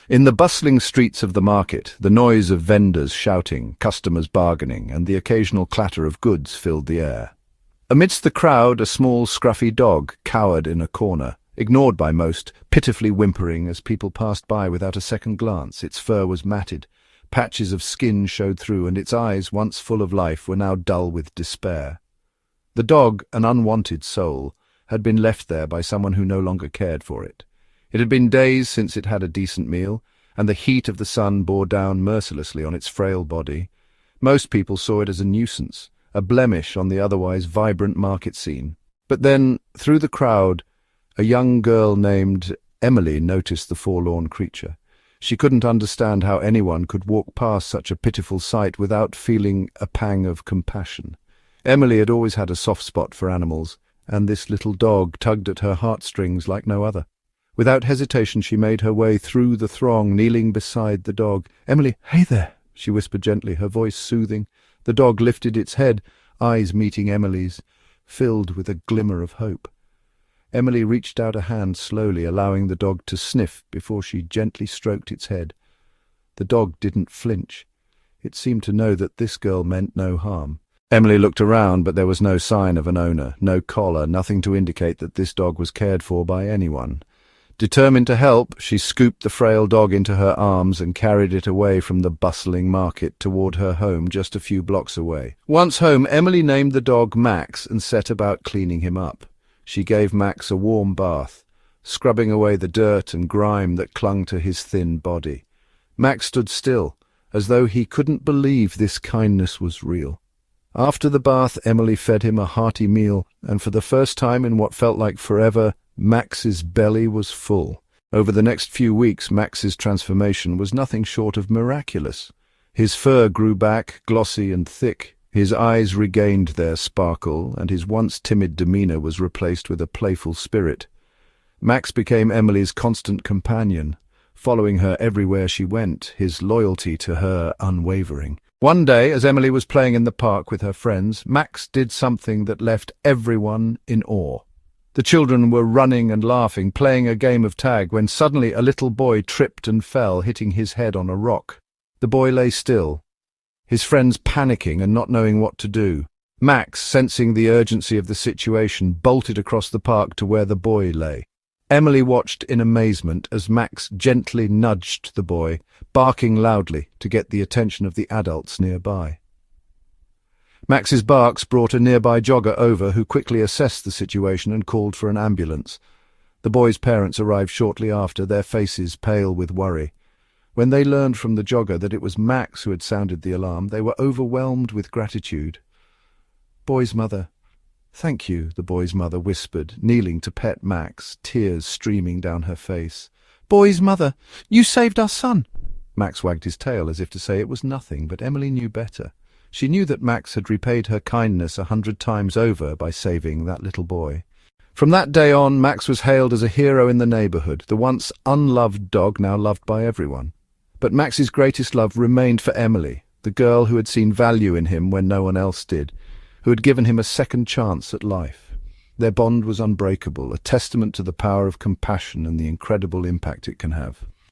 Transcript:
In the bustling streets of the market, the noise of vendors shouting, customers bargaining, and the occasional clatter of goods filled the air. Amidst the crowd, a small, scruffy dog cowered in a corner, ignored by most, pitifully whimpering as people passed by without a second glance. Its fur was matted, patches of skin showed through, and its eyes, once full of life, were now dull with despair. The dog, an unwanted soul, had been left there by someone who no longer cared for it. It had been days since it had a decent meal, and the heat of the sun bore down mercilessly on its frail body. Most people saw it as a nuisance, a blemish on the otherwise vibrant market scene. But then, through the crowd, a young girl named Emily noticed the forlorn creature. She couldn't understand how anyone could walk past such a pitiful sight without feeling a pang of compassion. Emily had always had a soft spot for animals, and this little dog tugged at her heartstrings like no other. Without hesitation she made her way through the throng, kneeling beside the dog. "Emily, hey there," she whispered gently, her voice soothing. The dog lifted its head, eyes meeting Emily's, filled with a glimmer of hope. Emily reached out a hand slowly, allowing the dog to sniff before she gently stroked its head. The dog didn't flinch. It seemed to know that this girl meant no harm. Emily looked around, but there was no sign of an owner, no collar, nothing to indicate that this dog was cared for by anyone. Determined to help, she scooped the frail dog into her arms and carried it away from the bustling market toward her home just a few blocks away. Once home, Emily named the dog Max and set about cleaning him up. She gave Max a warm bath, scrubbing away the dirt and grime that clung to his thin body. Max stood still, as though he couldn't believe this kindness was real. After the bath, Emily fed him a hearty meal, and for the first time in what felt like forever, Max's belly was full. Over the next few weeks, Max's transformation was nothing short of miraculous. His fur grew back, glossy and thick. His eyes regained their sparkle, and his once timid demeanor was replaced with a playful spirit. Max became Emily's constant companion, following her everywhere she went, his loyalty to her unwavering. One day, as Emily was playing in the park with her friends, Max did something that left everyone in awe. The children were running and laughing, playing a game of tag, when suddenly a little boy tripped and fell, hitting his head on a rock. The boy lay still, his friends panicking and not knowing what to do. Max, sensing the urgency of the situation, bolted across the park to where the boy lay. Emily watched in amazement as Max gently nudged the boy, barking loudly to get the attention of the adults nearby. Max's barks brought a nearby jogger over, who quickly assessed the situation and called for an ambulance. The boy's parents arrived shortly after, their faces pale with worry. When they learned from the jogger that it was Max who had sounded the alarm, they were overwhelmed with gratitude. "Boy's mother, thank you," the boy's mother whispered, kneeling to pet Max, tears streaming down her face. "Boy's mother, you saved our son." Max wagged his tail as if to say it was nothing, but Emily knew better. She knew that Max had repaid her kindness 100 times over by saving that little boy. From that day on, Max was hailed as a hero in the neighborhood, the once unloved dog now loved by everyone. But Max's greatest love remained for Emily, the girl who had seen value in him when no one else did, who had given him a second chance at life. Their bond was unbreakable, a testament to the power of compassion and the incredible impact it can have.